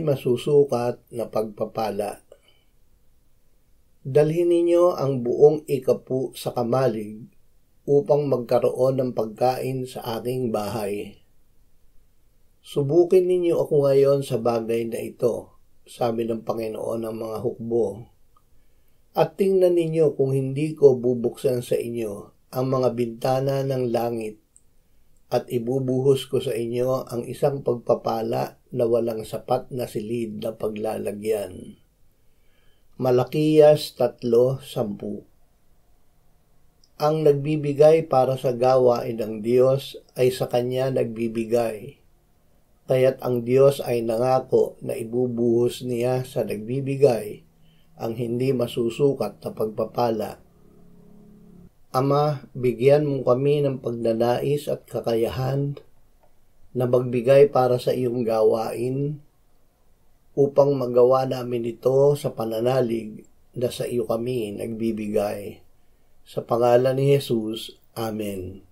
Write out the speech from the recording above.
masusukat na pagpapala. Dalhin ninyo ang buong ikapu sa kamalig upang magkaroon ng pagkain sa aking bahay. Subukin ninyo ako ngayon sa bagay na ito, sabi ng Panginoon ng mga hukbo. At tingnan ninyo kung hindi ko bubuksan sa inyo ang mga bintana ng langit at ibubuhos ko sa inyo ang isang pagpapala na walang sapat na silid na paglalagyan. Malakiyas 3:10. Ang nagbibigay para sa gawain ng Diyos ay sa Kanya nagbibigay. Kaya't ang Diyos ay nangako na ibubuhos niya sa nagbibigay ang hindi masusukat na pagpapala. Ama, bigyan mo kami ng pagnanais at kakayahan na magbigay para sa iyong gawain upang magawa namin ito sa pananalig na sa iyo kami nagbibigay. Sa pangalan ni Jesus, Amen.